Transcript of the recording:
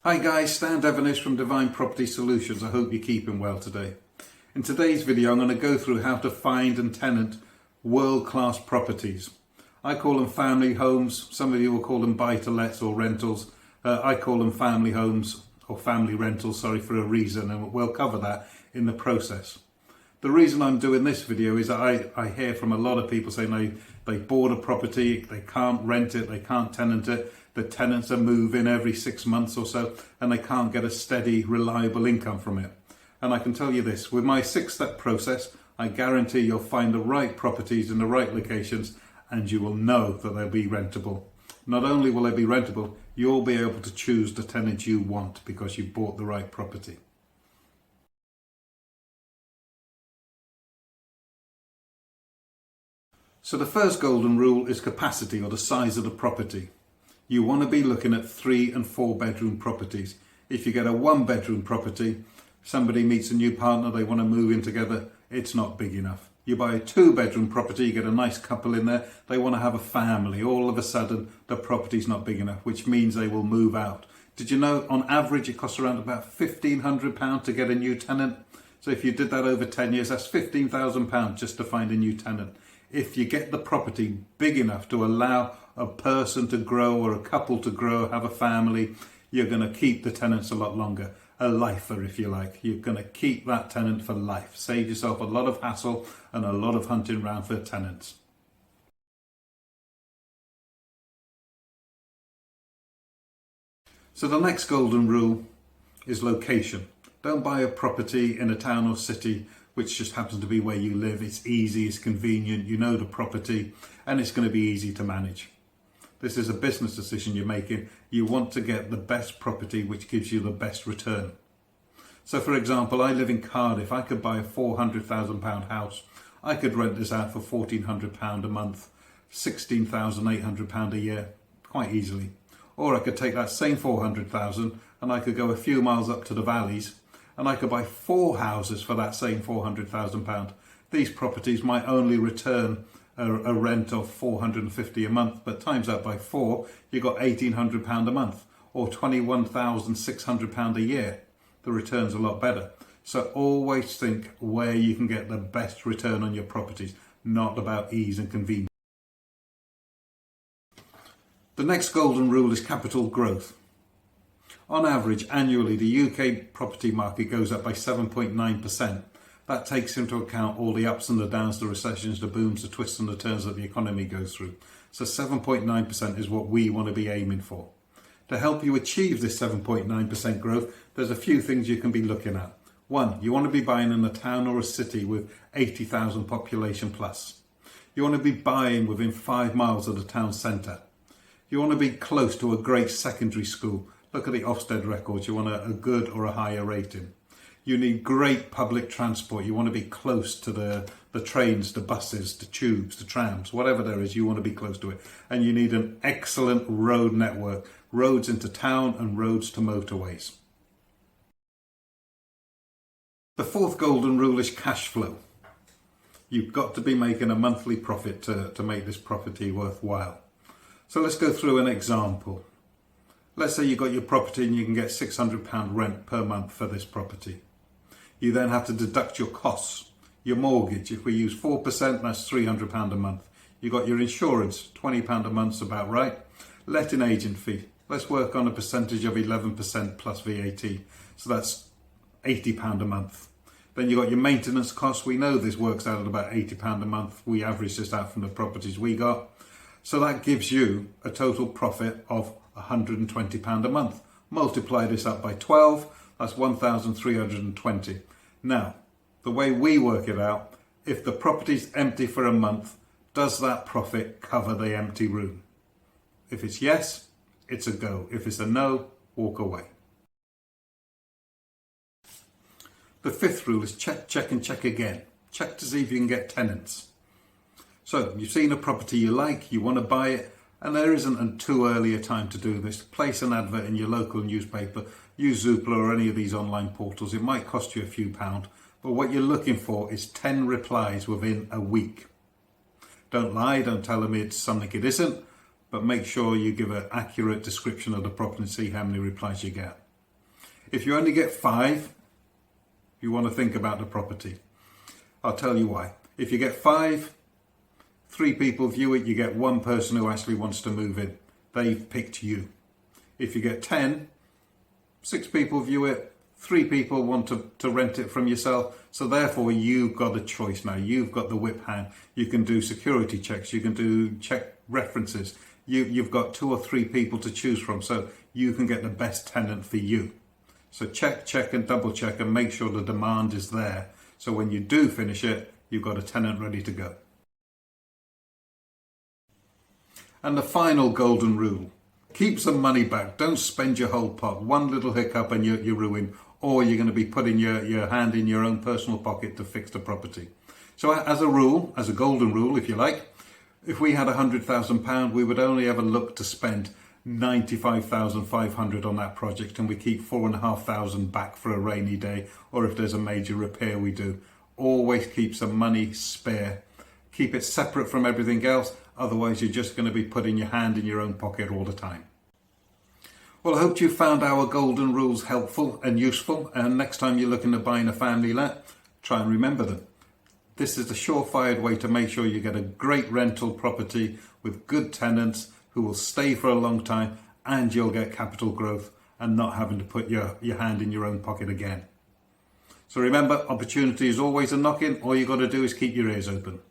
Hi guys, Stan Devenish from Divine Property Solutions. I hope you're keeping well today. In today's video I'm going to go through how to find and tenant world-class properties. I call them family homes, some of you will call them buy-to-lets or rentals. I call them family homes or family rentals, for a reason, and we'll cover that in the process. The reason I'm doing this video is that I hear from a lot of people saying they bought a property, they can't rent it, they can't tenant it, the tenants are moving every 6 months or so and they can't get a steady, reliable income from it. And I can tell you this, with my 6-step process, I guarantee you'll find the right properties in the right locations and you will know that they'll be rentable. Not only will they be rentable, you'll be able to choose the tenant you want because you bought the right property. So the first golden rule is capacity, or the size of the property. You want to be looking at 3 and 4 bedroom properties. If you get a 1-bedroom property, somebody meets a new partner, they want to move in together, it's not big enough. You buy a 2-bedroom property, you get a nice couple in there, they want to have a family. All of a sudden, the property's not big enough, which means they will move out. Did you know on average it costs around about £1,500 to get a new tenant? So if you did that over 10 years, that's £15,000 just to find a new tenant. If you get the property big enough to allow a person to grow or a couple to grow, have a family, you're going to keep the tenants a lot longer. A lifer, if you like. You're going to keep that tenant for life. Save yourself a lot of hassle and a lot of hunting around for tenants. So the next golden rule is location. Don't buy a property in a town or city which just happens to be where you live. It's easy, it's convenient, you know the property, and it's going to be easy to manage. This is a business decision you're making. You want to get the best property which gives you the best return. So for example, I live in Cardiff. I could buy a £400,000 house. I could rent this out for £1,400 a month, £16,800 a year, quite easily. Or I could take that same 400,000 and I could go a few miles up to the valleys and I could buy 4 houses for that same £400,000. These properties might only return a rent of £450 a month, but times that by 4, you got £1,800 a month or £21,600 a year. The return's a lot better. So always think where you can get the best return on your properties, not about ease and convenience. The next golden rule is capital growth. On average, annually, the UK property market goes up by 7.9%. That takes into account all the ups and the downs, the recessions, the booms, the twists and the turns that the economy goes through. So 7.9% is what we want to be aiming for. To help you achieve this 7.9% growth, there's a few things you can be looking at. 1, you want to be buying in a town or a city with 80,000 population plus. You want to be buying within 5 miles of the town centre. You want to be close to a great secondary school. Look at the Ofsted records. You want a good or a higher rating. You need great public transport. You want to be close to the trains, the buses, the tubes, the trams, whatever there is, you want to be close to it. And you need an excellent road network, roads into town and roads to motorways. The 4th golden rule is cash flow. You've got to be making a monthly profit to make this property worthwhile. So let's go through an example. Let's say you've got your property and you can get £600 rent per month for this property. You then have to deduct your costs. Your mortgage, if we use 4%, that's £300 a month. You've got your insurance, £20 a month's about right. Letting agent fee, let's work on a percentage of 11% plus VAT. So that's £80 a month. Then you've got your maintenance costs. We know this works out at about £80 a month. We average this out from the properties we got. So that gives you a total profit of £120 a month. Multiply this up by 12, that's 1,320. Now, the way we work it out, if the property's empty for a month, does that profit cover the empty room? If it's yes, it's a go. If it's a no, walk away. The 5th rule is check, check and check again. Check to see if you can get tenants. So you've seen a property you like, you want to buy it, and there isn't too early a time to do this. Place an advert in your local newspaper, use Zoopla or any of these online portals. It might cost you a few pounds, but what you're looking for is 10 replies within a week. Don't lie, don't tell them it's something it isn't, but make sure you give an accurate description of the property and see how many replies you get. If you only get 5, you want to think about the property. I'll tell you why. If you get 5, 3 people view it, you get 1 person who actually wants to move in. They've picked you. If you get 10, 6 people view it, 3 people want to rent it from yourself. So therefore you've got a choice now. You've got the whip hand. You can do security checks. You can do check references. You've got 2 or 3 people to choose from, so you can get the best tenant for you. So check and double check and make sure the demand is there. So when you do finish it, you've got a tenant ready to go. And the final golden rule, keep some money back. Don't spend your whole pot. One little hiccup and you're ruined, or you're going to be putting your hand in your own personal pocket to fix the property. So as a rule, as a golden rule, if you like, if we had £100,000, we would only ever look to spend 95,500 on that project, and we keep 4,500 back for a rainy day, or if there's a major repair we do. Always keep some money spare. Keep it separate from everything else, otherwise you're just going to be putting your hand in your own pocket all the time. Well, I hope you found our golden rules helpful and useful, and next time you're looking at buying a family let, try and remember them. This is the surefire way to make sure you get a great rental property with good tenants who will stay for a long time, and you'll get capital growth and not having to put your hand in your own pocket again. So remember, opportunity is always a knocking. All you've got to do is keep your ears open.